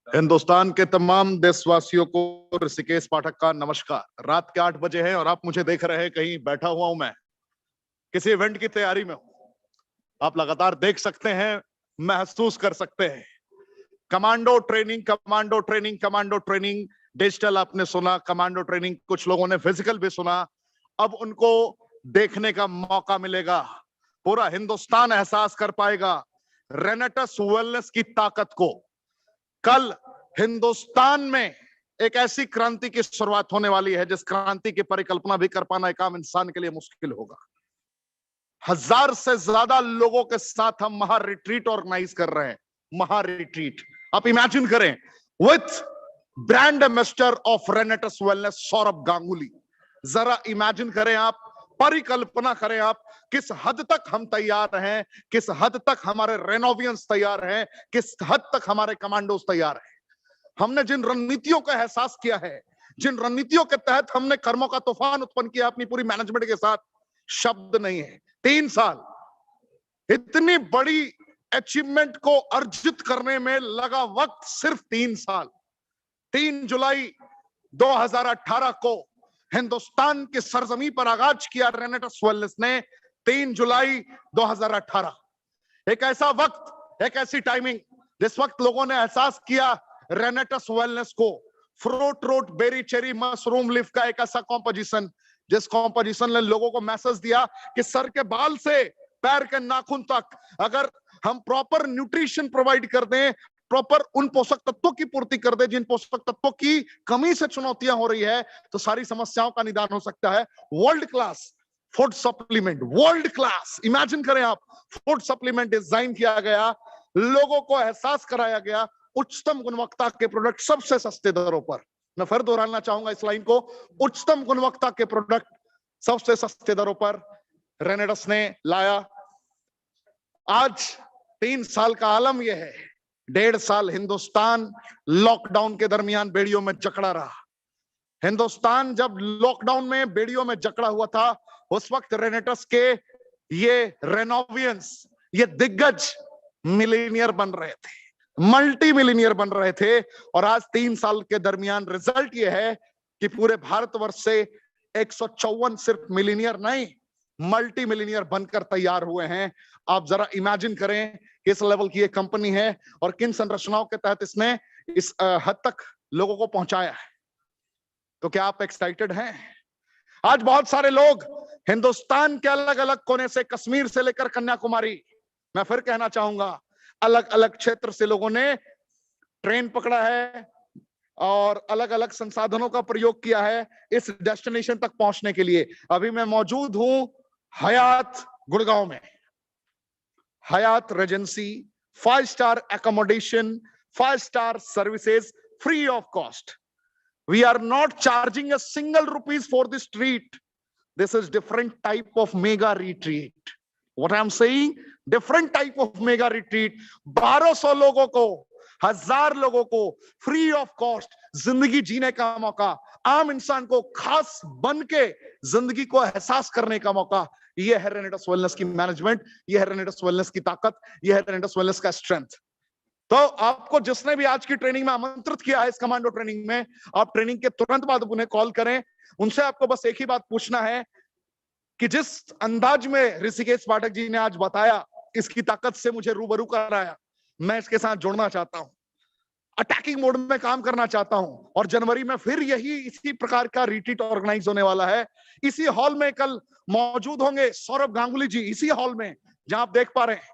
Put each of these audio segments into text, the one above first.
हिंदुस्तान के तमाम देशवासियों को ऋषिकेश पाठक का नमस्कार। रात के 8 बजे हैं और आप मुझे देख रहे हैं, कहीं बैठा हुआ हूं, मैं किसी इवेंट की तैयारी में हूं। आप लगातार देख सकते हैं, महसूस कर सकते हैं। Commando training, commando training, commando training. Digital आपने सुना, कमांडो ट्रेनिंग कुछ लोगों ने फिजिकल भी सुना। अब उनको देखने का मौका मिलेगा। पूरा हिंदुस्तान एहसास कर पाएगा रेनेटस वेलनेस की ताकत को। कल हिंदुस्तान में एक ऐसी क्रांति की शुरुआत होने वाली है जिस क्रांति की परिकल्पना भी कर पाना एक आम इंसान के लिए मुश्किल होगा। 1000 से ज्यादा लोगों के साथ हम महा रिट्रीट ऑर्गेनाइज कर रहे हैं। महा रिट्रीट आप इमेजिन करें, with brand ambassador of रेनेटस wellness Saurabh Ganguly. जरा इमेजिन करें आप, परिकल्पना करें आप, किस हद तक हम तैयार हैं, किस हद तक हमारे रेनोवियंस तैयार हैं, किस हद तक हमारे कमांडोज तैयार हैं। हमने जिन रणनीतियों का एहसास किया है, जिन रणनीतियों के तहत हमने कर्मों का तूफान उत्पन्न किया अपनी पूरी मैनेजमेंट के साथ, शब्द नहीं है। 3 साल इतनी बड़ी अचीवमेंट को अर्जित करने में लगा वक्त सिर्फ 3 साल। 3 जुलाई 2018 को हिंदुस्तान की सरजमी पर आगाज किया रेनेटस वेलनेस ने। 3 जुलाई 2018, एक ऐसा वक्त, एक ऐसी टाइमिंग जिस वक्त लोगों ने एहसास किया रेनेटस वेलनेस को। Fruit root berry cherry mushroom leaf का एक ऐसा कॉम्पोजिशन, जिस कॉम्पोजिशन ने लोगों को मैसेज दिया कि सर के बाल से पैर के नाखून तक अगर हम प्रॉपर न्यूट्रिशन प्रोवाइड कर दें, प्रॉपर उन पोषक तत्वों की पूर्ति कर दे जिन पोषक तत्वों की कमी से चुनौतियां हो रही है, तो सारी समस्याओं का निदान हो सकता है। World class food supplement, world class, imagine करें आप, फूड सप्लीमेंट डिजाइन किया गया, लोगों को एहसास कराया गया उच्चतम गुणवत्ता के प्रोडक्ट सबसे सस्ते दरों पर। मैं फिर दोहराना चाहूंगा इस लाइन को, उच्चतम गुणवत्ता के प्रोडक्ट सबसे सस्ते दरों पर रेनेटस ने लाया। आज 3 साल का आलम यह है, 1.5 साल हिंदुस्तान लॉकडाउन के दरमियान बेड़ियों में जकड़ा रहा। हिंदुस्तान जब लॉकडाउन में बेड़ियों में जकड़ा हुआ था, उस वक्त रेनेटस के ये रेनोवियंस, ये दिग्गज मिलीनियर बन रहे थे, मल्टी मिलीनियर बन रहे थे। और आज 3 साल के दरमियान रिजल्ट ये है कि पूरे भारतवर्ष से 154 सिर्फ मिलीनियर नहीं, मल्टी मिलीनियर बनकर तैयार हुए हैं। आप जरा इमेजिन करें किस लेवल की ये कंपनी है और किन संरचनाओं के तहत इसने इस हद तक लोगों को पहुंचाया है। तो क्या आप एक्साइटेड हैं? आज बहुत सारे लोग हिंदुस्तान के अलग अलग कोने से, कश्मीर से लेकर कन्याकुमारी, मैं फिर कहना चाहूंगा, अलग अलग क्षेत्र से लोगों ने ट्रेन पकड़ा है और अलग अलग संसाधनों का प्रयोग किया है इस डेस्टिनेशन तक पहुंचने के लिए। अभी मैं मौजूद हूं हयात गुड़गांव में। Hyatt Regency, 5 star accommodation, 5 star services, free of cost. We are not charging a single rupees for this retreat. This is different type of mega retreat. What I am saying, different type of mega retreat. 1200 लोगों को, 1000 लोगों को free of cost जिंदगी जीने का मौका, आम इंसान को खास बन के जिंदगी को एहसास करने का मौका। यह है रेनेटस वेलनेस की मैनेजमेंट, यह है रेनेटस वेलनेस की ताकत, यह है रेनेटस वेलनेस का स्ट्रेंथ। तो आपको जिसने भी आज की ट्रेनिंग में आमंत्रित किया है, इस कमांडो ट्रेनिंग में, आप ट्रेनिंग के तुरंत बाद उन्हें कॉल करें। उनसे आपको बस एक ही बात पूछना है कि जिस अंदाज में ऋषिकेश पाठक जी ने आज बताया, इसकी ताकत से मुझे रूबरू कराया, मैं इसके साथ जुड़ना चाहता हूं, अटैकिंग मोड में काम करना चाहता हूं। और जनवरी में फिर यही इसी प्रकार का रिट्रीट ऑर्गेनाइज होने वाला है। इसी हॉल में कल मौजूद होंगे सौरभ गांगुली जी, इसी हॉल में जहां आप देख पा रहे हैं,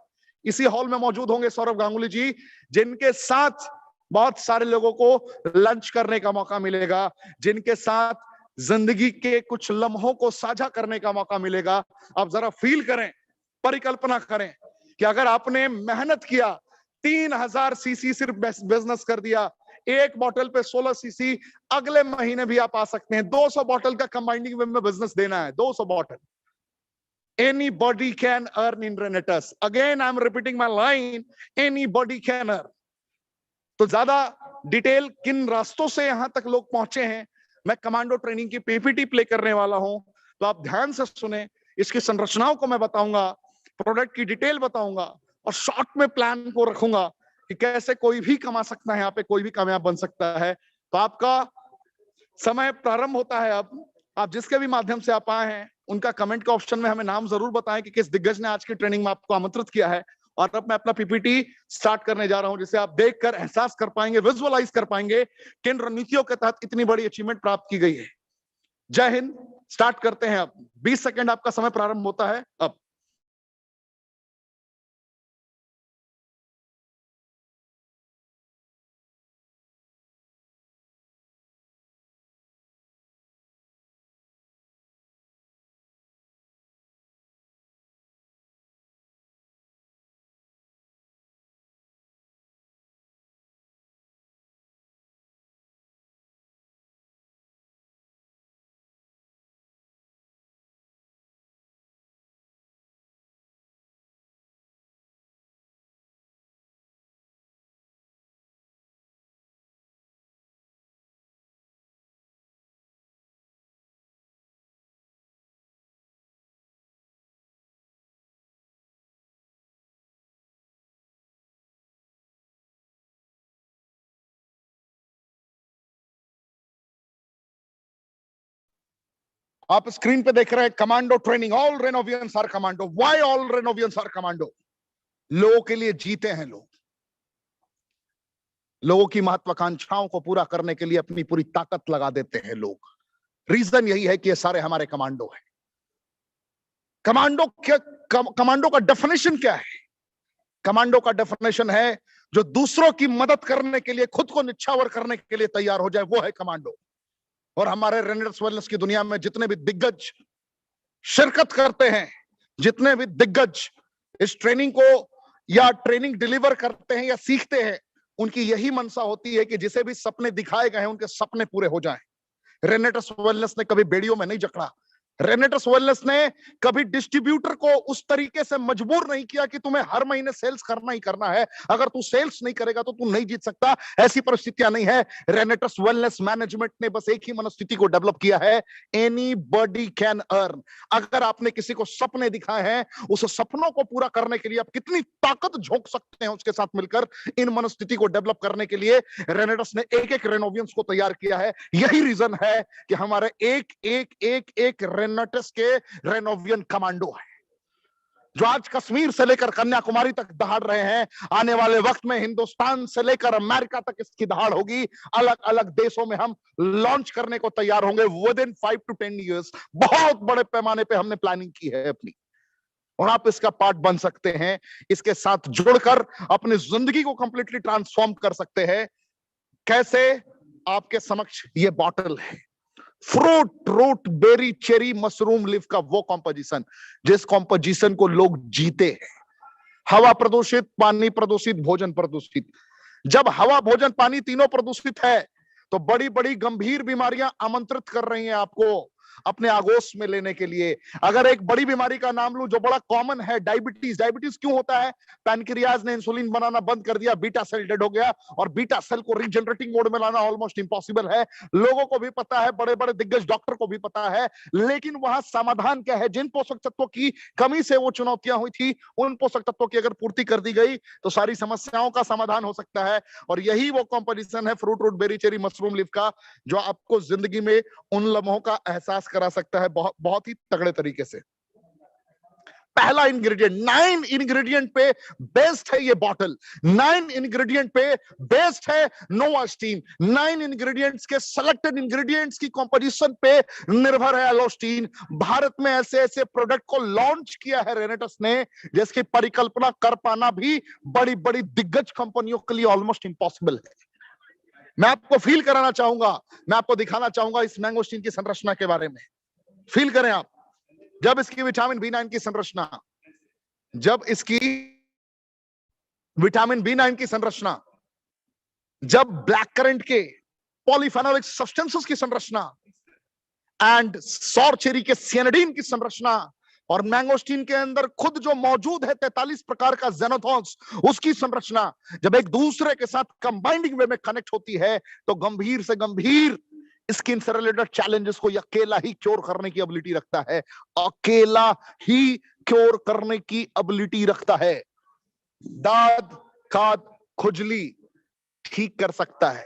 इसी हॉल में मौजूद होंगे सौरभ गांगुली जी, जिनके साथ बहुत सारे लोगों को लंच करने का मौका मिलेगा, जिनके साथ जिंदगी के कुछ लम्हों को साझा करने का मौका मिलेगा। आप जरा फील करें, परिकल्पना करें कि अगर आपने मेहनत किया, 3000 सीसी सिर्फ बिजनेस कर दिया, एक बोतल पे 16 सीसी, अगले महीने भी आप आ सकते हैं। 200 बोतल का कंबाइनिंग में बिजनेस देना है, 200 बोतल। Anybody can earn in Renetus. Again, I'm repeating my line. Anybody can earn. तो ज्यादा डिटेल किन रास्तों से यहां तक लोग पहुंचे हैं, मैं कमांडो ट्रेनिंग की पीपीटी प्ले करने वाला हूं, तो आप ध्यान से सुने। इसकी संरचनाओं को मैं बताऊंगा, प्रोडक्ट की डिटेल बताऊंगा और शॉर्ट में प्लान को रखूंगा कि कैसे कोई भी कमा सकता है, यहाँ पे कोई भी कामयाब बन सकता है। तो आपका समय प्रारंभ होता है अब। आप जिसके भी माध्यम से आप आए हैं, उनका कमेंट के ऑप्शन में हमें नाम जरूर बताएं कि किस दिग्गज ने आज की ट्रेनिंग में आपको आमंत्रित किया है। और अब मैं अपना पीपीटी स्टार्ट करने जा रहा हूं, जिसे आप देखकर एहसास कर पाएंगे, विजुअलाइज कर पाएंगे कि इन रणनीतियों के तहत इतनी बड़ी अचीवमेंट प्राप्त की गई है। जय हिंद। स्टार्ट करते हैं अब। 20 सेकंड आपका समय प्रारंभ होता है अब। आप स्क्रीन पे देख रहे हैं commando training. All Renovians are commando. Why all Renovians are commando? लोगों के लिए जीते हैं लोग। लोगों की महत्वाकांक्षाओं को पूरा करने के लिए अपनी पूरी ताकत लगा देते हैं लोग। रीजन यही है कि ये सारे हमारे कमांडो हैं। कमांडो क्या? कमांडो का डेफिनेशन क्या है? कमांडो का डेफिनेशन है जो दूसरों की मदद करने के लिए, खुद को निछावर करने के लिए तैयार हो जाए, वो है कमांडो। और हमारे रेनेट्स वेलनेस की दुनिया में जितने भी दिग्गज शिरकत करते हैं, जितने भी दिग्गज इस ट्रेनिंग को या ट्रेनिंग डिलीवर करते हैं या सीखते हैं, उनकी यही मनसा होती है कि जिसे भी सपने दिखाए गए हैं उनके सपने पूरे हो जाएं। रेनेट्स वेलनेस ने कभी बेड़ियों में नहीं जकड़ा। रेनेट्स वेलनेस ने कभी डिस्ट्रीब्यूटर को उस तरीके से मजबूर नहीं किया कि तुम्हें हर महीने सेल्स करना ही करना है, अगर तू सेल्स नहीं करेगा तो तू नहीं जीत सकता। ऐसी परिस्थितियां नहीं है। रेनेट्स वेलनेस मैनेजमेंट ने बस एक ही मनस्थिति को डेवलप किया है, एनीबॉडी कैन अर्न। अगर आपने किसी को सपने दिखाए हैं, उस सपनों को पूरा करने के लिए आप कितनी ताकत झोंक सकते हैं उसके साथ मिलकर, इन मनस्थिति को डेवलप करने के लिए रेनेट्स ने एक एक रेनोवियंस को तैयार किया है। यही रीजन है कि हमारे एक एक एक एक रेनेट्स के रेनोवियन कमांडो है, जो आज कश्मीर से लेकर कन्याकुमारी तक दहाड़ रहे हैं। आने वाले वक्त में हिंदुस्तान से लेकर अमेरिका तक इसकी दहाड़ होगी। अलग अलग देशों में हम लॉन्च करने को तैयार होंगे विद इन 5 to 10 years। बहुत बड़े पैमाने पे हमने प्लानिंग की है अपनी, और आप इसका पार्ट बन सकते हैं। इसके साथ जुड़कर अपनी जिंदगी को कंप्लीटली ट्रांसफॉर्म कर सकते हैं। कैसे? आपके समक्ष ये बॉटल है, fruit root berry cherry mushroom leaf का वो कॉम्पोजिशन जिस कॉम्पोजिशन को लोग जीते हैं। हवा प्रदूषित, पानी प्रदूषित, भोजन प्रदूषित। जब हवा, भोजन, पानी तीनों प्रदूषित है तो बड़ी बड़ी गंभीर बीमारियां आमंत्रित कर रही हैं आपको अपने आगोश में लेने के लिए। अगर एक बड़ी बीमारी का नाम लूं जो बड़ा कॉमन है, डायबिटीज। डायबिटीज क्यों होता है? पैनक्रियाज ने इंसुलिन बनाना बंद कर दिया, बीटा सेल डेड हो गया, और बीटा सेल को रीजनरेटिंग मोड में लाना ऑलमोस्ट इम्पॉसिबल है। लोगों को भी पता है, बड़े बड़े दिग्गज डॉक्टर को भी पता है, लेकिन वहां समाधान क्या है? जिन पोषक तत्वों की कमी से वो चुनौतियां हुई थी, उन पोषक तत्वों की अगर पूर्ति कर दी गई तो सारी समस्याओं का समाधान हो सकता है। और यही वो कॉम्पोजिशन है fruit root berry cherry mushroom leaf का, जो आपको जिंदगी में उन लम्हों का एहसास करा सकता है बहुत बहुत ही तगड़े तरीके से। पहला इंग्रेडिएंट, 9 इंग्रेडिएंट पे बेस्ड है ये बॉटल। 9 इंग्रेडिएंट पे बेस्ड है नोवा स्टीम। 9 इंग्रेडिएंट्स के सिलेक्टेड इंग्रेडिएंट्स की कंपोजिशन पे निर्भर है एलोस्टीन। भारत में ऐसे ऐसे प्रोडक्ट को लॉन्च किया है रेनेट्स ने जिसकी परिकल्पना कर पाना भी बड़ी बड़ी दिग्गज कंपनियों के लिए ऑलमोस्ट इम्पॉसिबल है। मैं आपको फील कराना चाहूंगा, मैं आपको दिखाना चाहूंगा इस मैंगोस्टीन की संरचना के बारे में। फील करें आप, जब इसकी विटामिन B9 की संरचना, जब इसकी विटामिन B9 की संरचना, जब ब्लैक करंट के पॉलीफेनोलिक सब्सटेंसेस की संरचना, एंड सौर चेरी के सियानिडीन की संरचना, और मैंगोस्टीन के अंदर खुद जो मौजूद है 43 प्रकार का ज़ेनोथॉन्स, उसकी संरचना जब एक दूसरे के साथ कंबाइंडिंग वे में कनेक्ट होती है तो गंभीर से गंभीर स्किन से रिलेटेड चैलेंजेस को अकेला ही क्योर करने की एबिलिटी रखता है। अकेला ही क्योर करने की एबिलिटी रखता है। दाद, खाद, खुजली ठीक कर सकता है,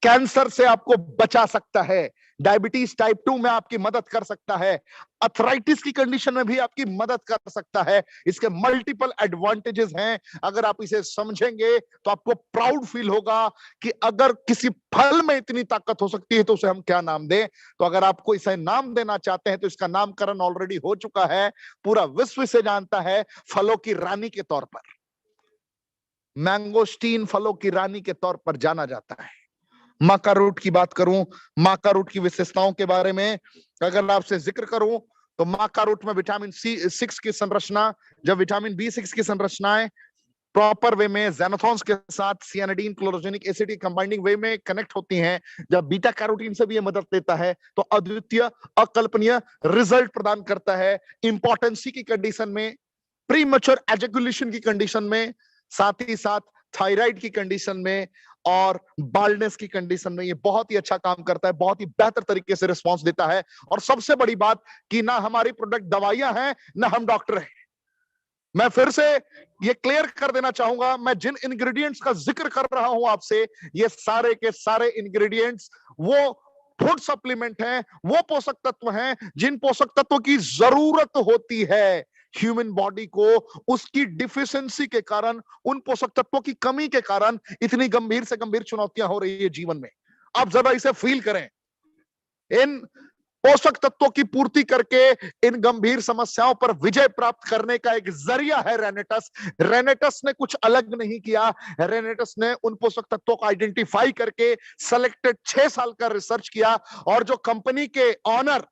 कैंसर से आपको बचा सकता है, डायबिटीज टाइप 2 में आपकी मदद कर सकता है, अर्थराइटिस की कंडीशन में भी आपकी मदद कर सकता है। इसके मल्टीपल एडवांटेजेस हैं। अगर आप इसे समझेंगे तो आपको प्राउड फील होगा कि अगर किसी फल में इतनी ताकत हो सकती है तो उसे हम क्या नाम दें। तो अगर आपको इसे नाम देना चाहते हैं तो इसका नामकरण ऑलरेडी हो चुका है, पूरा विश्व इसे जानता है फलों की रानी के तौर पर। मैंगोस्टीन फलों की रानी के तौर पर जाना जाता है। माका रूट की बात करूं, माका रूट की विशेषताओं के बारे में अगर आपसे जिक्र करूं तो माका रूट में विटामिन C6 की संरचना, जब विटामिन B6 की संरचनाएं प्रॉपर वे में ज़ैनाथोन्स के साथ सियानिडीन क्लोरोजेनिक एसिड की कंबाइनिंग वे में कनेक्ट होती हैं, जब बीटा कैरोटीन से भी ये मदद लेता है तो अद्वितीय अकल्पनीय रिजल्ट प्रदान करता है। इंपॉर्टेंसी की कंडीशन में, प्रीमैच्योर एजैकुलेशन की कंडीशन में, साथ ही साथ थायराइड की कंडीशन में और बाल्डनेस की कंडीशन में ये बहुत ही अच्छा काम करता है, बहुत ही बेहतर तरीके से रिस्पांस देता है। और सबसे बड़ी बात कि ना हमारी प्रोडक्ट दवाइयां हैं ना हम डॉक्टर हैं। मैं फिर से ये क्लियर कर देना चाहूंगा, मैं जिन इंग्रेडिएंट्स का जिक्र कर रहा हूं आपसे, ये सारे के सारे इंग्रेडिएंट्स वो फूड सप्लीमेंट हैं, वो पोषक तत्व हैं जिन पोषक तत्वों की जरूरत होती है ह्यूमन बॉडी को। उसकी डिफिशियंसी के कारण, उन पोषक तत्वों की कमी के कारण इतनी गंभीर से गंभीर चुनौतियां हो रही है जीवन में। आप जरा इसे फील करें। इन पोषक तत्वों की पूर्ति करके इन गंभीर समस्याओं पर विजय प्राप्त करने का एक जरिया है रेनेटस। रेनेटस ने कुछ अलग नहीं किया, रेनेटस ने उन पोषक तत्वों को आइडेंटिफाई करके सिलेक्टेड 6 साल का रिसर्च किया। और जो कंपनी के ऑनर,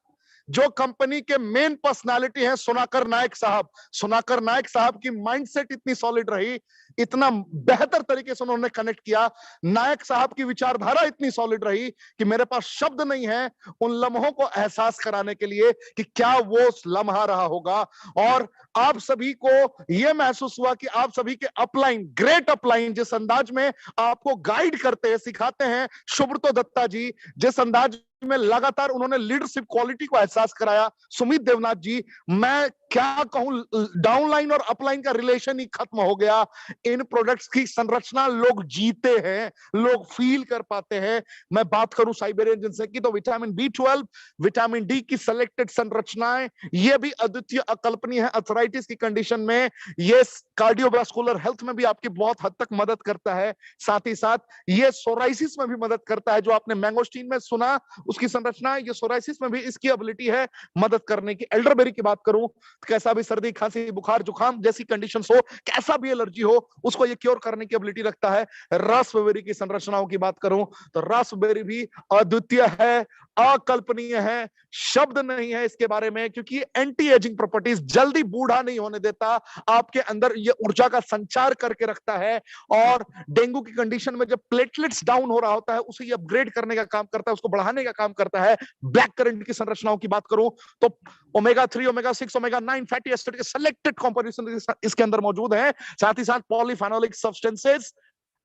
जो कंपनी के मेन पर्सनालिटी हैं सुनाकर नायक साहब, सुनाकर नायक साहब की माइंडसेट इतनी सॉलिड रही, इतना बेहतर तरीके से उन्होंने कनेक्ट किया, नायक साहब की विचारधारा इतनी सॉलिड रही कि मेरे पास शब्द नहीं है उन लम्हों को एहसास कराने के लिए कि क्या वो लम्हा रहा होगा। और आप सभी को यह महसूस हुआ कि आप सभी के अपलाइन, ग्रेट अपलाइन, जिस अंदाज में आपको गाइड करते हैं, सिखाते हैं सुब्रतो दत्ता जी, जिस अंदाज में लगातार उन्होंने लीडरशिप क्वालिटी को एहसास कराया सुमित देवनाथ जी, मैं क्या कहूं, डाउनलाइन और अपलाइन का रिलेशन ही खत्म हो गया। इन प्रोडक्ट्स की संरचना लोग जीते हैं, लोग फील कर पाते हैं। मैं बात करूं साइबेरियन जिनसेक की तो विटामिन B12, विटामिन डी की सिलेक्टेड संरचनाएं, ये भी अद्वितीय अकल्पनीय है। अर्थराइटिस की कंडीशन में ये कार्डियोवास्कुलर हेल्थ में भी आपकी बहुत हद तक मदद करता है। साथ ही साथ ये सोराइसिस में भी मदद करता है, जो आपने मैंगोस्टीन में सुना उसकी संरचना, ये सोराइसिस में भी इसकी एबिलिटी है मदद करने की। एल्डरबेरी की बात करूं, कैसा भी सर्दी खांसी बुखार जुकाम जैसी कंडीशंस हो, कैसा भी एलर्जी हो, उसको ये क्योर करने की एबिलिटी रखता है। रास्पबेरी की संरचनाओं की बात करूं तो रास्पबेरी भी अद्वितीय है, अकल्पनीय है, शब्द नहीं है इसके बारे में, क्योंकि एंटी एजिंग प्रॉपर्टीज, जल्दी बूढ़ा नहीं होने देता, आपके अंदर ये ऊर्जा का संचार करके रखता है। और डेंगू की कंडीशन में जब प्लेटलेट्स डाउन हो रहा होता है उसे ये अपग्रेड करने का काम करता है, उसको बढ़ाने का काम करता है। ब्लैक करंट की संरचनाओं की बात करूं तो omega 3, omega 6, omega 9 fatty acid के सिलेक्टेड कॉम्पोजिशन इसके अंदर मौजूद है। साथ ही साथ पॉलीफेनोलिक सब्सटेंसेस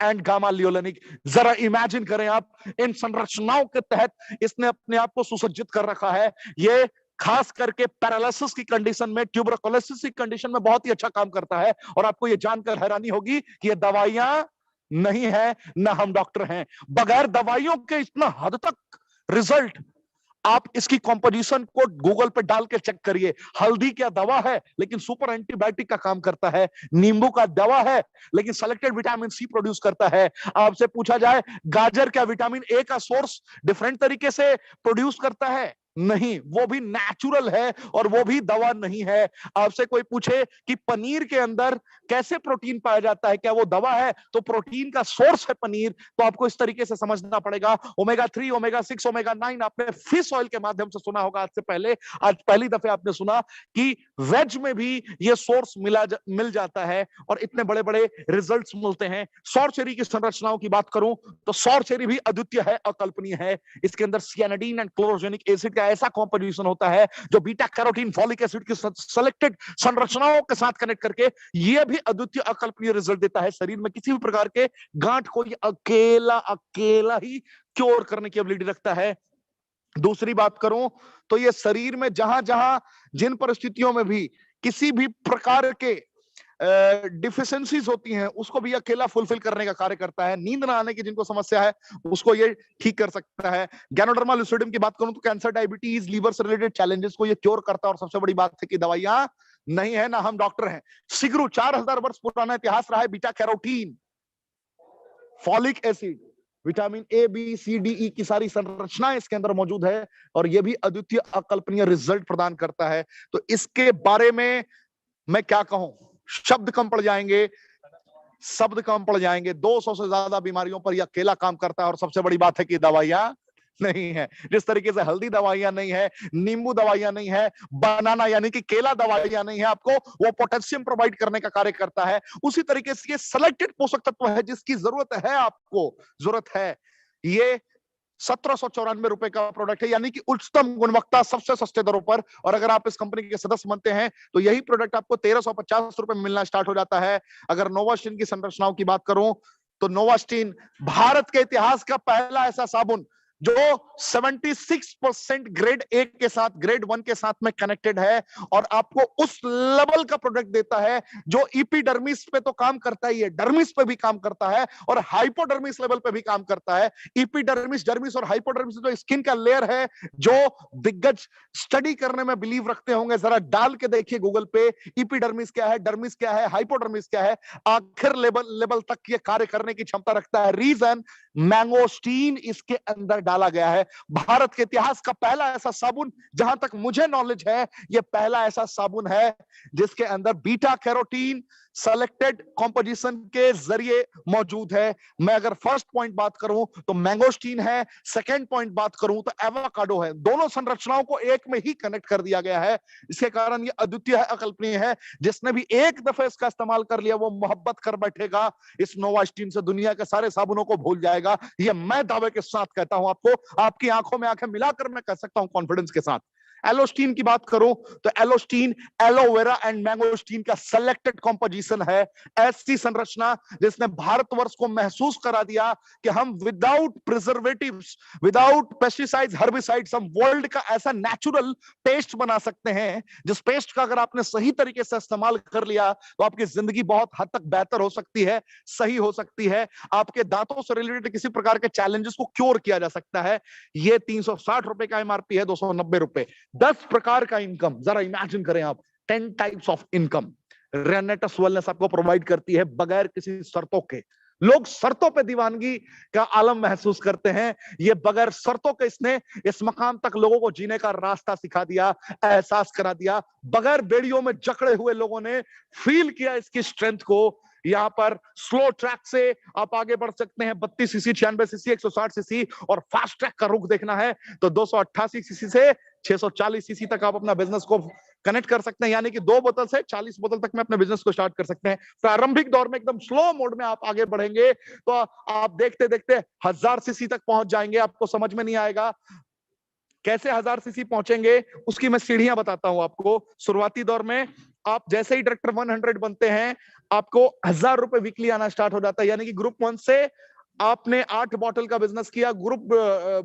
एंड गामा लियोलेनिक। जरा इमेजिन करें आप, इन संरचनाओं के तहत इसने अपने आप को सुसज्जित कर रखा है। ये खास करके पैरालिसिस की कंडीशन में, ट्यूबरकुलोसिस की कंडीशन में बहुत ही अच्छा काम करता है। और आपको ये जानकर हैरानी होगी कि ये दवाइयां नहीं है, ना हम डॉक्टर हैं। बगैर दवाइयों के इतना हद तक रिजल्ट, आप इसकी कंपोजिशन को गूगल पे डाल के चेक करिए। हल्दी क्या दवा है, लेकिन सुपर एंटीबायोटिक का काम करता है। नींबू का दवा है, लेकिन सेलेक्टेड विटामिन सी प्रोड्यूस करता है। आपसे पूछा जाए गाजर क्या विटामिन ए का सोर्स डिफरेंट तरीके से प्रोड्यूस करता है? नहीं, वो भी नेचुरल है और वो भी दवा नहीं है। आपसे कोई पूछे कि पनीर के अंदर कैसे प्रोटीन पाया जाता है, क्या वो दवा है? तो प्रोटीन का सोर्स है पनीर। तो आपको इस तरीके से समझना पड़ेगा। ओमेगा 3, ओमेगा 6, ओमेगा 9 आपने फिश ऑयल के माध्यम से सुना होगा, आज से पहले, आज पहली दफे आपने सुना कि वेज में भी ये सोर्स मिल जाता है और इतने बड़े बड़े रिजल्ट्स मिलते हैं। सौर चेरी की संरचनाओं की बात करूं तो सौर चेरी भी अद्वितीय है, अकल्पनीय है। इसके अंदर सियानिडीन एंड क्लोरोजेनिक एसिड का ऐसा कॉम्पोजिशन होता है जो बीटा कैरोटीन, फॉलिक एसिड की सिलेक्टेड संरचनाओं के साथ कनेक्ट करके यह भी अद्वितीय अकल्पनीय रिजल्ट देता है। शरीर में किसी भी प्रकार के गांठ को ये अकेला ही क्योर करने की एबिलिटी रखता है। दूसरी बात करूं तो ये शरीर में जहां जहां जिन परिस्थितियों में भी किसी भी प्रकार के डिफिशियंसीज होती हैं उसको भी अकेला फुलफिल करने का कार्य करता है। नींद ना आने की जिनको समस्या है उसको ये ठीक कर सकता है। गैनोडर्मा लुसिडियम की बात करूं तो कैंसर, डायबिटीज, लीवर से रिलेटेड चैलेंजेस को ये क्योर करता है। और सबसे बड़ी बात है कि दवाइयां नहीं है ना हम डॉक्टर हैं। सिगरू 4000 वर्ष पुराना इतिहास रहा है। Beta carotene, folic acid, vitamin A B C D E की सारी संरचनाएं इसके अंदर मौजूद है और यह भी अद्वितीय अकल्पनीय रिजल्ट प्रदान करता है। तो इसके बारे में मैं क्या कहूं, शब्द कम पड़ जाएंगे, शब्द कम पड़ जाएंगे। 200 से ज्यादा बीमारियों पर यह अकेला काम करता है। और सबसे बड़ी बात है कि दवाइयां नहीं है। जिस तरीके से हल्दी दवाइयां नहीं है, नींबू दवाइयां नहीं है, बनाना यानी कि केला दवाइयां नहीं है, आपको वो पोटेशियम प्रोवाइड करने का कार्य करता है। उसी तरीके से ये सिलेक्टेड पोषक तत्व है जिसकी जरूरत है, आपको जरूरत है। ये 1794 का प्रोडक्ट है, यानी कि उच्चतम गुणवत्ता सबसे सस्ते दरों पर। और अगर आप इस कंपनी के सदस्य बनते हैं तो यही प्रोडक्ट आपको 1350 में मिलना स्टार्ट हो जाता है। अगर नोवास्टिन की संरचनाओं की बात करूं तो नोवास्टिन भारत के इतिहास का पहला ऐसा साबुन जो 76% ग्रेड ए के साथ, ग्रेड 1 के साथ में कनेक्टेड है और आपको उस लेवल का प्रोडक्ट देता है जो इपीडर्मिस पे तो काम करता ही है, डर्मिस पे भी काम करता है और हाइपोडर्मिस लेवल पे भी काम करता है। इपीडर्मिस, डर्मिस और हाइपोडर्मिस जो स्किन का लेयर है, जो दिग्गज स्टडी करने में बिलीव रखते होंगे, जरा डाल के देखिए गूगल पे, इपीडर्मिस क्या है, डर्मिस क्या है, हाइपोडर्मिस क्या है, आखिर लेवल तक ये कार्य करने की क्षमता रखता है। रीजन, मैंगोस्टीन इसके अंदर डाला गया है। भारत के इतिहास का पहला ऐसा साबुन, जहां तक मुझे नॉलेज है, यह पहला ऐसा साबुन है जिसके अंदर बीटा कैरोटीन सेलेक्टेड कंपोजिशन के जरिए मौजूद है। मैं अगर फर्स्ट पॉइंट बात करूं तो मैंगोस्टीन है, सेकंड पॉइंट बात करूं तो एवोकाडो है। दोनों संरचनाओं को एक में ही कनेक्ट कर दिया गया है। इसके कारण यह अद्वितीय है, अकल्पनीय है। जिसने भी एक दफे इसका इस्तेमाल कर लिया वो मोहब्बत कर बैठेगा इस नोवास्टिन से, दुनिया के सारे साबुनों को भूल जाएगा। यह मैं दावे के साथ कहता हूं आपको, आपकी आंखों में आंखें मिलाकर मैं कह सकता हूं कॉन्फिडेंस के साथ। एलोस्टीन की बात करूं तो एलोस्टीन एलोवेरा एंड मैंगोस्टीन का सेलेक्टेड कंपोजिशन है। ऐसी संरचना जिसने भारतवर्ष को महसूस करा दिया कि हम without preservatives, without pesticides, herbicides, हम वर्ल्ड का ऐसा नेचुरल पेस्ट बना सकते हैं जिस पेस्ट का अगर आपने सही तरीके से इस्तेमाल कर लिया तो आपकी जिंदगी बहुत हद तक बेहतर हो सकती है, सही हो सकती है। आपके दांतों से रिलेटेड किसी प्रकार के चैलेंजेस को क्योर किया जा सकता है। ये 360 रुपए का एमआरपी है, 290 रुपए। 10 प्रकार का इनकम, जरा इमेजिन करें आप, 10 टाइप्स ऑफ इनकम रेनेटस वेलनेस आपको प्रोवाइड करती है बगैर किसी शर्तों के। लोग शर्तों पे दीवानगी का आलम महसूस करते हैं, ये बगैर शर्तों के इसने इस मकाम तक लोगों को जीने का रास्ता सिखा दिया, एहसास करा दिया। बगैर बेड़ियों में जकड़े हुए लोगों ने फील किया इसकी स्ट्रेंथ को। यहाँ पर स्लो ट्रैक से आप आगे बढ़ सकते हैं, 32 सीसी, 96 सीसी, 160 सीसी, और फास्ट ट्रैक का रुख देखना है तो 288 सीसी से 640 सीसी तक आप अपना बिजनेस को कनेक्ट कर सकते हैं। यानी कि 2 बोतल से 40 बोतल तक में अपने बिजनेस को स्टार्ट कर सकते हैं। प्रारंभिक दौर में एकदम स्लो मोड में आप आगे बढ़ेंगे तो आप देखते देखते 1000 सीसी तक पहुंच जाएंगे। आपको समझ में नहीं आएगा कैसे 1000 सीसी पहुंचेंगे, उसकी मैं सीढ़ियां बताता हूं आपको। शुरुआती दौर में आप जैसे ही डायरेक्टर 100 बनते हैं आपको 1000 रुपए वीकली आना स्टार्ट हो जाता है। यानी कि ग्रुप 1 से आपने 8 बॉटल का बिजनेस किया, ग्रुप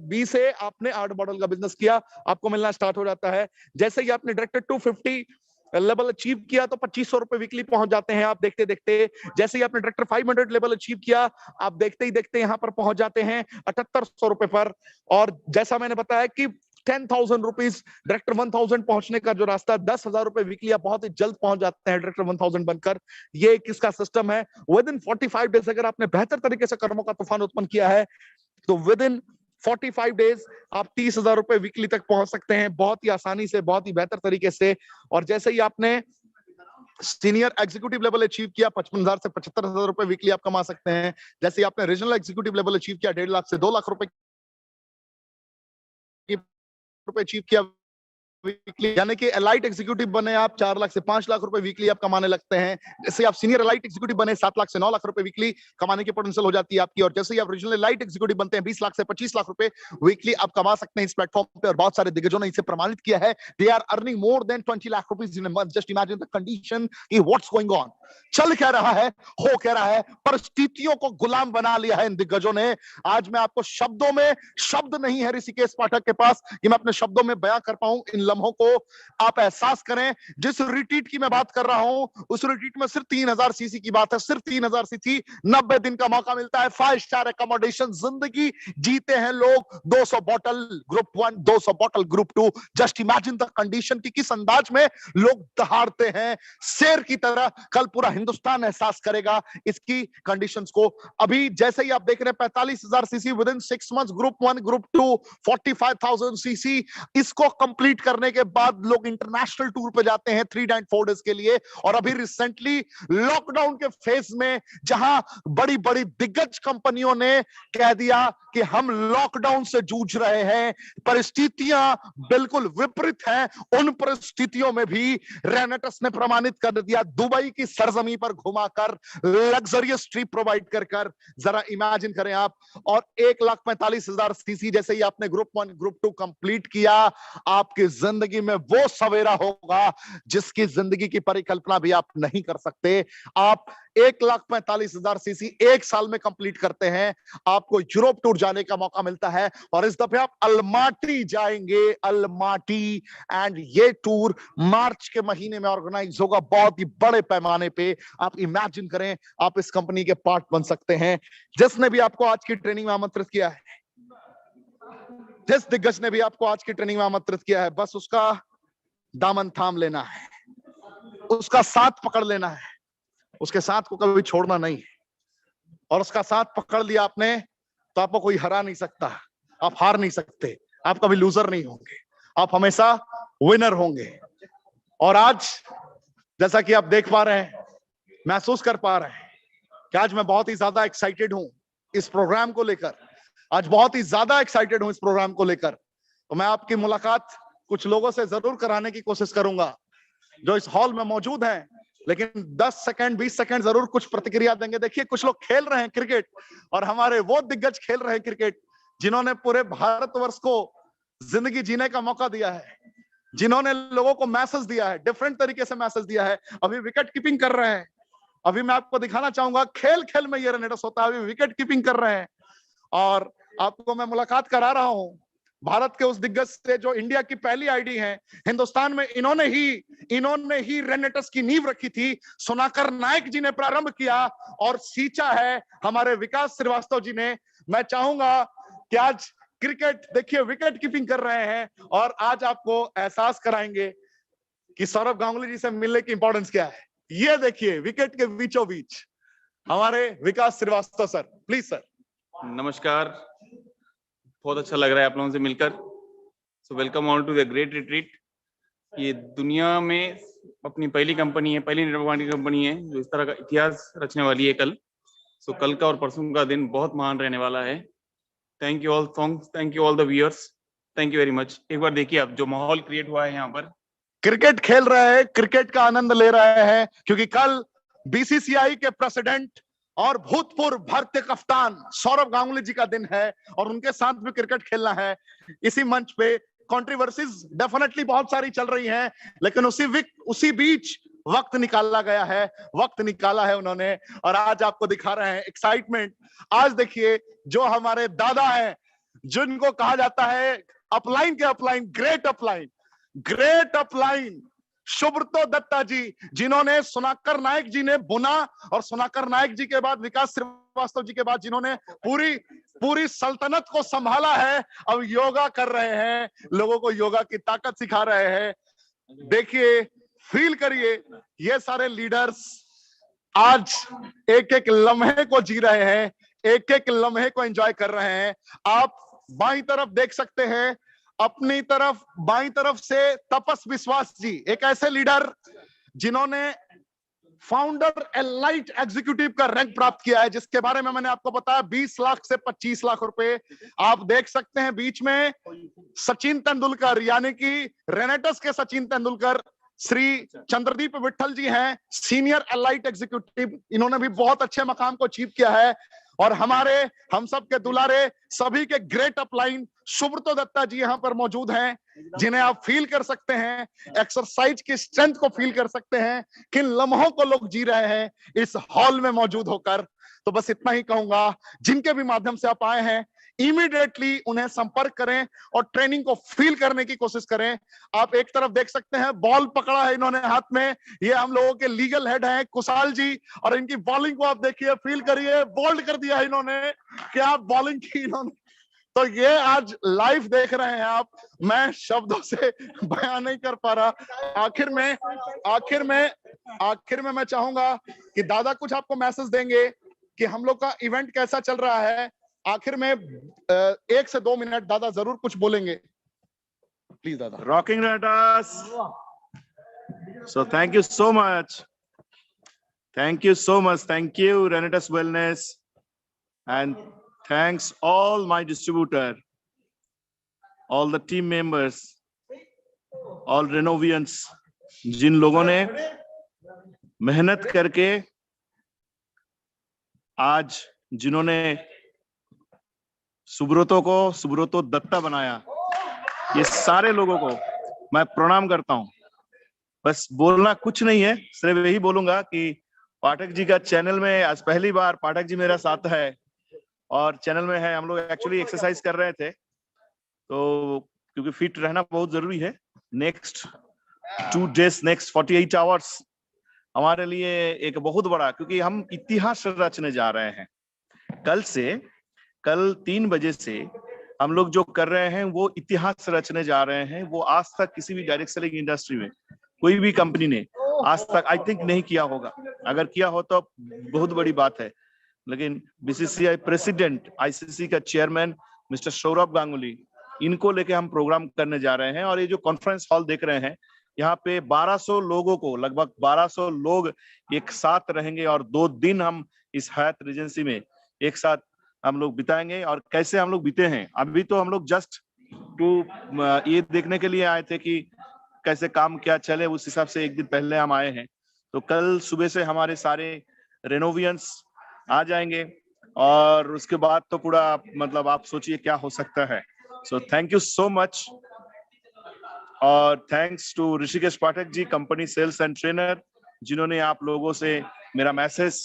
बी से आपने 8 बॉटल का बिजनेस किया, आपको मिलना स्टार्ट हो जाता है। जैसे ही आपने डायरेक्टर 250 लेवल अचीव किया तो 2500 रुपए वीकली पहुंच जाते हैं आप देखते देखते। जैसे ही आपने डायरेक्टर 500 लेवल अचीव किया, आप देखते ही देखते यहां पर पहुंच जाते हैं 7800 रुपए पर। और जैसा मैंने बताया कि 10,000 रुपीज डायरेक्टर 1000 पहुंचने का जो रास्ता, 10,000 रुपए वीकली आप बहुत ही जल्द पहुंच जाते हैं डायरेक्टर 1000 बनकर। ये किसका सिस्टम है, विद इन 45 डेज अगर आपने बेहतर तरीके से कर्मों का तूफान उत्पन्न किया है तो विद इन 45 डेज आप 30,000 रुपए वीकली तक पहुंच सकते हैं, बहुत ही आसानी से, बहुत ही बेहतर तरीके से। और जैसे ही आपने सीनियर एग्जीक्यूटिव लेवल अचीव किया, 55,000 से 75,000 रुपए वीकली आप कमा सकते हैं। जैसे ही आपने रीजनल एग्जीक्यूटिव लेवल अचीव किया, 1.5 लाख से 2 लाख रुपए अचीव किया वीकली, यानी कि एलाइट एग्जीक्यूटिव बने आप, 4 लाख से 5 लाख रुपए वीकली आप कमाने लगते हैं। जैसे आप सीनियर एलाइट एग्जीक्यूटिव बने, 7 लाख से 9 लाख रुपए वीकली कमाने की पोटेंशियल हो जाती है आपकी। और जैसे ही आप रीजनल एलाइट एग्जीक्यूटिव बनते हैं, 20 लाख से 25 लाख रुपए वीकली आप कमा सकते हैं इस प्लेटफॉर्म पे। और बहुत सारे दिग्गजों ने इसे प्रमाणित किया है। They are earning more than 20 lakh rupees in a month. Just imagine the condition कि व्हाट्स गोइंग ऑन। चल क्या रहा है, हो क्या रहा है, परिस्थितियों को गुलाम बना लिया है इन दिग्गजों ने। आज मैं आपको शब्दों में शब्द नहीं है ऋषिकेश पाठक के पास कि मैं अपने शब्दों में बयां कर पाऊं इन लम्हों को आप एहसास करें। जिस रिट्रीट की मैं बात कर रहा हूं उस रिट्रीट में सिर्फ 3000 सीसी की बात है, सिर्फ 3000 सीसी, 90 दिन का मौका मिलता है, 5 स्टार अकोमोडेशन, जिंदगी जीते हैं लोग। 200 bottle group 1, 200 bottle group 2। Just imagine the condition की किस अंदाज में लोग दहाड़ते हैं शेर की तरह। कल पूरा हिंदुस्तान एहसास करेगा इसकी कंडीशंस को। अभी जैसे ही आप देख रहे हैं 45,000 CC with in 6 months, group 1, group 2 45,000 CC. इसको कंप्लीट करने के बाद लोग इंटरनेशनल टूर पे जाते हैं 3-4 डेज के लिए। और अभी रिसेंटली लॉकडाउन के फेज में जहां बड़ी बड़ी दिग्गज कंपनियों ने कह दिया कि हम लॉकडाउन से जूझ रहे हैं, परिस्थितियां बिल्कुल विपरीत हैं, उन परिस्थितियों में भी रेनेटस ने प्रमाणित कर दिया दुबई की सरजमी पर घुमाकर लग्जरियस ट्रिप प्रोवाइड कर जरा इमेजिन करें आप। और 1,45,000 सीसी जैसे ही आपने ग्रुप 1 ग्रुप 2 कंप्लीट किया, आपकी जिंदगी में वो सवेरा होगा जिसकी जिंदगी की परिकल्पना भी आप नहीं कर सकते। आप 1,45,000 सीसी 1 साल में कंप्लीट करते हैं, आपको यूरोप टूर जाने का मौका मिलता है और इस दफे आप अलमाटी जाएंगे, अलमाटी। एंड ये टूर मार्च के महीने में ऑर्गेनाइज होगा बहुत ही बड़े पैमाने पे। आप इमेजिन करें आप इस कंपनी के पार्ट बन सकते हैं। जिसने भी आपको आज की ट्रेनिंग में आमंत्रित किया है, जिस दिग्गज ने भी आपको आज की ट्रेनिंग में आमंत्रित किया है, बस उसका दामन थाम लेना है, उसका साथ पकड़ लेना है, उसके साथ को कभी छोड़ना नहीं। और उसका साथ पकड़ लिया आपने तो आपको कोई हरा नहीं सकता, आप हार नहीं सकते, आप कभी लूजर नहीं होंगे, आप हमेशा विनर होंगे। और आज जैसा कि आप देख पा रहे हैं, महसूस कर पा रहे हैं कि आज मैं बहुत ही ज्यादा एक्साइटेड हूं इस प्रोग्राम को लेकर, आज बहुत ही ज्यादा एक्साइटेड हूं इस प्रोग्राम को लेकर। तो मैं आपकी मुलाकात कुछ लोगों से जरूर कराने की कोशिश करूंगा जो इस हॉल में मौजूद हैं, लेकिन 10 सेकंड 20 सेकंड जरूर कुछ प्रतिक्रिया देंगे। देखिए कुछ लोग खेल रहे हैं क्रिकेट और हमारे वो दिग्गज खेल रहे हैं क्रिकेट जिन्होंने पूरे भारतवर्ष को जिंदगी जीने का मौका दिया है, जिन्होंने लोगों को मैसेज दिया है, डिफरेंट तरीके से मैसेज दिया है। अभी विकेट कीपिंग कर रहे हैं, अभी मैं आपको दिखाना चाहूंगा, खेल खेल में ये रेनेटस होता है, अभी विकेट कीपिंग कर रहे हैं। और आपको मैं मुलाकात करा रहा हूं भारत के उस दिग्गज से जो इंडिया की पहली आईडी है हिंदुस्तान में। इन्होंने ही रेनेटस की नींव रखी थी, सुनाकर नायक जी ने प्रारंभ किया और सींचा है हमारे विकास श्रीवास्तव जी ने। मैं चाहूंगा कि आज क्रिकेट देखिए विकेट कीपिंग कर रहे हैं और आज आपको एहसास कराएंगे कि सौरव गांगुली जी से मिलने की इंपॉर्टेंस क्या है। ये देखिए विकेट के बीचों बीच हमारे विकास श्रीवास्तव सर, प्लीज सर। नमस्कार, बहुत अच्छा लग रहा है आप लोगों से मिलकर। So welcome all to the great retreat. ये दुनिया में अपनी पहली कंपनी है, पहली नेटवर्क मार्केटिंग कंपनी है जो इस तरह का इतिहास रचने वाली है कल। सो कल का और परसों का दिन बहुत महान रहने वाला है। Thank you all songs, thank you all the viewers, thank you very much. एक बार देखिए आप जो माहौल क्रिएट हुआ है यहाँ पर, क्रिकेट खेल रहे हैं, क्रिकेट का आनंद ले रहे हैं, क्योंकि कल बीसीसीआई के प्रेसिडेंट और भूतपूर्व भारतीय कप्तान सौरव गांगुली जी का दिन है और उनके साथ भी क्रिकेट खेलना है। इसी मंच पे कंट्रोवर्सीज डेफिनेटली बहुत सारी चल रही हैं, लेकिन उसी बीच वक्त निकाला गया है, वक्त निकाला है उन्होंने और आज आपको दिखा रहे हैं एक्साइटमेंट। आज देखिए जो हमारे दादा हैं, जिनको कहा जाता है अपलाइन के upline, great upline Subrato Datta ji, जिन्होंने सुनाकर नायक जी ने बुना और सुनाकर नायक जी के बाद विकास श्रीवास्तव जी के बाद जिन्होंने पूरी सल्तनत को संभाला है, अब योगा कर रहे हैं, लोगों को योगा की ताकत सिखा रहे हैं। देखिए, फील करिए, ये सारे लीडर्स आज एक एक लम्हे को जी रहे हैं, एक एक लम्हे को एंजॉय कर रहे हैं। आप बाईं तरफ देख सकते हैं, अपनी तरफ बाईं तरफ से तपस विश्वास जी, एक ऐसे लीडर जिन्होंने फाउंडर एलाइट एग्जीक्यूटिव का रैंक प्राप्त किया है, जिसके बारे में मैंने आपको बताया 20 लाख से 25 लाख रुपए। आप देख सकते हैं बीच में सचिन तेंदुलकर, यानी कि रेनेटस के सचिन तेंदुलकर, श्री चंद्रदीप विट्ठल जी हैं, सीनियर एलाइट एग्जीक्यूटिव, इन्होंने भी बहुत अच्छे मकाम को अचीव किया है। और हम सब के दुलारे सभी के ग्रेट अपलाइन सुब्रतो दत्ता जी यहाँ पर मौजूद हैं, जिन्हें आप फील कर सकते हैं, एक्सरसाइज की स्ट्रेंथ को फील कर सकते हैं, किन लम्हों को लोग जी रहे हैं इस हॉल में मौजूद होकर। तो बस इतना ही कहूंगा, जिनके भी माध्यम से आप आए हैं, इमीडिएटली उन्हें संपर्क करें और ट्रेनिंग को फील करने की कोशिश करें। आप एक तरफ देख सकते हैं बॉल पकड़ा है इन्होंने हाथ में, ये हम लोगों के लीगल हेड हैं कुशाल जी, और इनकी बॉलिंग को आप देखिए, फील करिए, बोल्ड कर दिया है इन्होंने, क्या बॉलिंग की इन्होंने। तो ये आज लाइव देख रहे हैं आप, मैं शब्दों से बयान नहीं कर पा रहा। आखिर में मैं चाहूंगा कि दादा कुछ आपको मैसेज देंगे कि हम लोग का इवेंट कैसा चल रहा है। आखिर में 1 से 2 मिनट दादा जरूर कुछ बोलेंगे, प्लीज दादा। Rocking Renatas. So thank you so much. Thank you so much. Thank you, Renatas Wellness. And thanks all my distributor, all the team members, all Renovians, जिन लोगों ने मेहनत करके आज जिन्होंने सुब्रतो दत्ता बनाया, ये सारे लोगों को मैं प्रणाम करता हूं। बस बोलना कुछ नहीं है, सिर्फ यही बोलूंगा कि पाठक जी का चैनल में आज पहली बार पाठक जी मेरा साथ है और चैनल में है। हम लोग एक्चुअली एक्सरसाइज कर रहे थे, तो क्योंकि फिट रहना बहुत जरूरी है। नेक्स्ट 2 days, नेक्स्ट 48 hours हमारे लिए एक बहुत बड़ा, क्योंकि हम इतिहास रचने जा रहे हैं। कल 3 बजे से हम लोग जो कर रहे हैं वो इतिहास रचने जा रहे हैं। वो आज तक किसी भी डायरेक्ट सेलिंग इंडस्ट्री में कोई भी कंपनी ने आज तक आई थिंक नहीं किया होगा। अगर किया हो तो बहुत बड़ी बात है। लेकिन बीसीसीआई प्रेसिडेंट, आईसीसी का चेयरमैन मिस्टर सौरभ गांगुली, इनको लेके हम प्रोग्राम करने जा रहे हैं। और ये जो कॉन्फ्रेंस हॉल देख रहे हैं, यहाँ पे 1200 लोगों को, लगभग 1200 लोग एक साथ रहेंगे और 2 दिन हम इस हयात रेजेंसी में एक साथ हम लोग बिताएंगे। और कैसे हम लोग बीते हैं, अभी तो हम लोग जस्ट ये देखने के लिए आए थे कि कैसे काम क्या चले, उस हिसाब से एक दिन पहले हम आए हैं। तो कल सुबह से हमारे सारे रेनोवियंस आ जाएंगे और उसके बाद तो पूरा मतलब आप सोचिए क्या हो सकता है। So thank you so much, और thanks to Rishikesh Pathak ji, company sales and trainer, जिन्होंने आप लोगों से मेरा मैसेज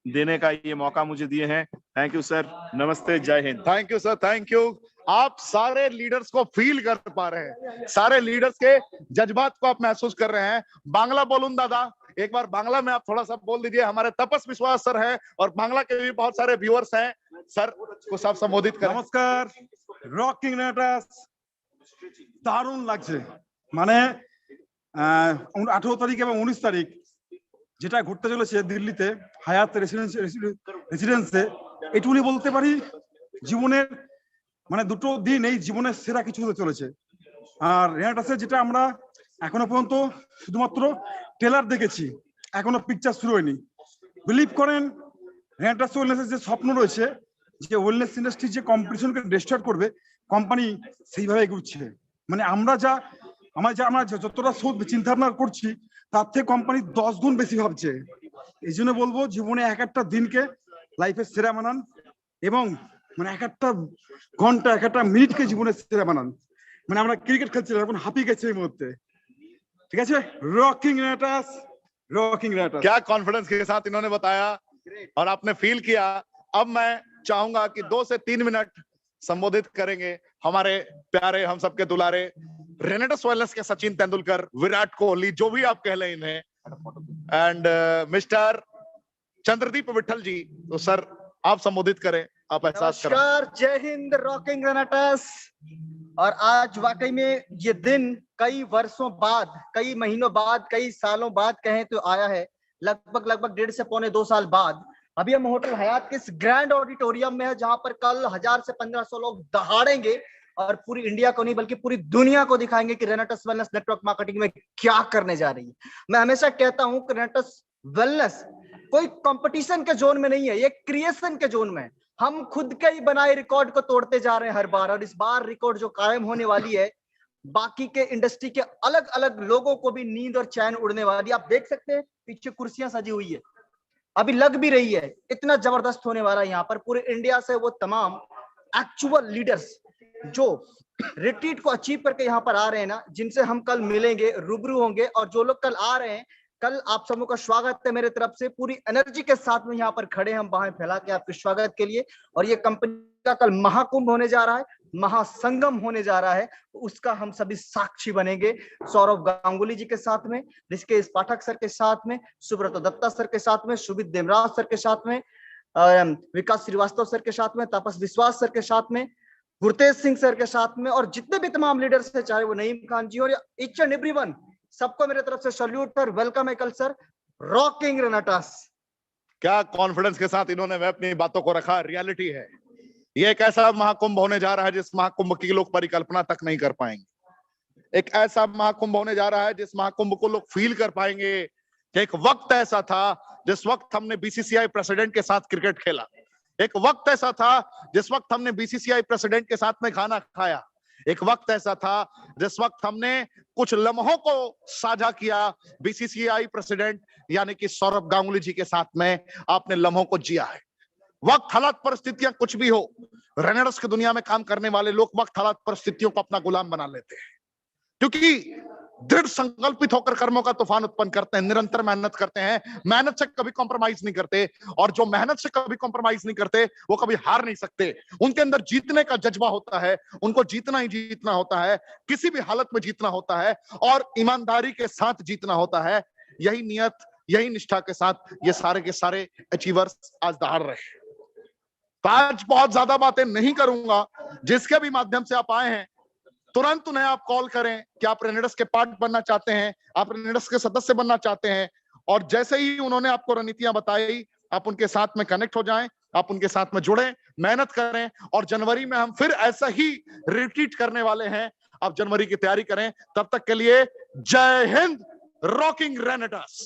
देने का ये मौका मुझे दिए हैं। थैंक यू सर, नमस्ते, जय Hind. Thank you sir, thank you. आप सारे लीडर्स को फील कर पा रहे हैं, सारे लीडर्स के जज्बात को आप महसूस कर रहे हैं। बांग्ला बोलूं दादा, एक बार बांग्ला में आप थोड़ा सा बोल दीजिए। हमारे तपस विश्वास सर है और बांग्ला के भी बहुत सारे व्यूअर्स हैं, सर को सब संबोधित करें। नमस्कार। রকিং রেনাটাস দারুণ লাগছে, মানে 18 তারিখ এবং 19 তারিখ যেটা ঘটতে চলেছে দিল্লিতে হায়াত রেসিডেন্সে, এটুকুনি বলতে পারি জীবনের মানে দুটো দিন এই জীবনের সেরা কিছু হতে চলেছে। আর রেনাটাসের যেটা আমরা এখনো পর্যন্ত শুধুমাত্র ট্রেলার দেখেছি, এখনো পিকচার শুরু হয়নি। বিলিভ করেন রেনাটাস ওয়েলনেসের যে স্বপ্ন রয়েছে, যে ওয়েলনেস ইন্ডাস্ট্রি যে কম্পিটিশনকে ডিস্ট্রয় করবে, কোম্পানি সেইভাবে এগোচ্ছে। মানে আমরা যতটা চিন্তা ভাবনা করছি তার থেকে কোম্পানি 10 গুণ বেশি ভাবছে। এই জন্য বলবো জীবনে এক একটা দিনকে লাইফের সেরা বানান এবং মানে এক একটা ঘন্টা, এক একটা মিনিটকে জীবনের সেরা বানান। মানে আমরা ক্রিকেট খেলছিলাম, এখন হাঁপিয়ে গেছে এই মুহূর্তে। ঠিক আছে, রকিং রেনাটাস, रॉकिंग रेनाटास। क्या कॉन्फिडेंस के साथ इन्होंने बताया और आपने फील किया। अब मैं चाहूंगा कि 2 से 3 मिनट संबोधित करेंगे हमारे प्यारे, हम सबके दुलारे रेनेटास वेलनेस के सचिन तेंदुलकर, विराट कोहली, जो भी आप कह लें इन्हें, एंड मिस्टर चंद्रदीप विठल जी। तो सर आप संबोधित करें, आप एहसास करें। नमस्कार, जय हिंद, रॉकिंग रेनाटास। और आज वाकई में ये दिन कई वर्षों बाद, कई महीनों बाद, कई सालों बाद कहें तो आया है। लगभग 1.5 से पौने 2 साल बाद अभी हम होटल हयात के इस ग्रैंड ऑडिटोरियम में है, जहां पर कल 1000 से 1500 लोग दहाड़ेंगे और पूरी इंडिया को नहीं बल्कि पूरी दुनिया को दिखाएंगे कि रेनाटास वेलनेस नेटवर्क मार्केटिंग में क्या करने जा रही है। मैं हमेशा कहता हूं कि रेनाटास वेलनेस कोई कंपटीशन के जोन में नहीं है, ये क्रिएशन के जोन में। हम खुद के ही बनाए रिकॉर्ड को तोड़ते जा रहे हैं हर बार, और इस बार रिकॉर्ड जो कायम होने वाली है, बाकी के इंडस्ट्री के अलग अलग लोगों को भी नींद और चैन उड़ने वाली। आप देख सकते हैं पीछे कुर्सियां सजी हुई है, अभी लग भी रही है, इतना जबरदस्त होने वाला है यहाँ पर। पूरे इंडिया से वो तमाम एक्चुअल लीडर्स जो रिट्रीट को अचीव करके यहाँ पर आ रहे हैं ना, जिनसे हम कल मिलेंगे, रूबरू होंगे। और जो लोग कल आ रहे हैं, कल आप सबों का स्वागत है मेरे तरफ से, पूरी एनर्जी के साथ में यहाँ पर खड़े हम बाहें फैला के आपके स्वागत के लिए। और ये कंपनी का कल महाकुंभ होने जा रहा है, महासंगम होने जा रहा है, उसका हम सभी साक्षी बनेंगे। सौरभ गांगुली जी के साथ में, ऋषिकेश पाठक सर के साथ में, सुब्रत दत्ता सर के साथ में, सुबित देमराज सर के साथ में, विकास श्रीवास्तव सर के साथ में, तापस विश्वास सर के साथ में, गुरतेज सिंह सर के साथ में, और जितने भी तमाम लीडर्स है, चाहे वो नईम खान जी और ईच एंड एवरीवन, सबको मेरे तरफ से सैल्यूट सर, वेलकम है कल सर, रॉकिंग रेनेटास। क्या कॉन्फिडेंस के साथ इन्होंने वह अपनी बातों को रखा, रियलिटी है। ये एक ऐसा महाकुंभ होने जा रहा है जिस महाकुंभ की लोग परिकल्पना तक नहीं कर पाएंगे। एक ऐसा महाकुंभ होने जा रहा है जिस महाकुंभ को लोग फील कर पाएंगे कि एक वक्त ऐसा था जिस वक्त हमने बीसीसीआई प्रेसिडेंट के साथ क्रिकेट खेला, एक वक्त ऐसा था जिस वक्त हमने बीसीसीआई प्रेसिडेंट के साथ में खाना खाया, एक वक्त ऐसा था जिस वक्त हमने कुछ लम्हों को साझा किया बीसीसीआई प्रेसिडेंट यानी कि सौरभ गांगुली जी के साथ में आपने लम्हों को जिया है। वक्त, हालात, परिस्थितियां कुछ भी हो, रनर्स की दुनिया में काम करने वाले लोग वक्त, हालात, परिस्थितियों को अपना गुलाम बना लेते हैं, क्योंकि दृढ़ संकल्पित होकर कर्मों का तूफान उत्पन्न करते हैं, निरंतर मेहनत करते हैं, मेहनत से कभी कॉम्प्रोमाइज नहीं करते, और जो मेहनत से कभी कॉम्प्रोमाइज नहीं करते वो कभी हार नहीं सकते। उनके अंदर जीतने का जज्बा होता है, उनको जीतना ही जीतना होता है, किसी भी हालत में जीतना होता है और ईमानदारी के साथ जीतना होता है। यही नियत, यही निष्ठा के साथ ये सारे के सारे अचीवर्स आज दहाड़ रहे हैं। तो आज बहुत ज्यादा बातें नहीं करूंगा, जिसके भी माध्यम से आप आए हैं तुरंत उन्हें आप कॉल करें कि आप रेनेडस के पार्ट बनना चाहते हैं, आप रेनेडस के सदस्य बनना चाहते हैं, और जैसे ही उन्होंने आपको रणनीतियां बताई आप उनके साथ में कनेक्ट हो जाएं, आप उनके साथ में जुड़ें, मेहनत करें, और जनवरी में हम फिर ऐसा ही रिट्रीट करने वाले हैं। आप जनवरी की तैयारी करें, तब तक के लिए जय हिंद, रॉकिंग रेनेडस।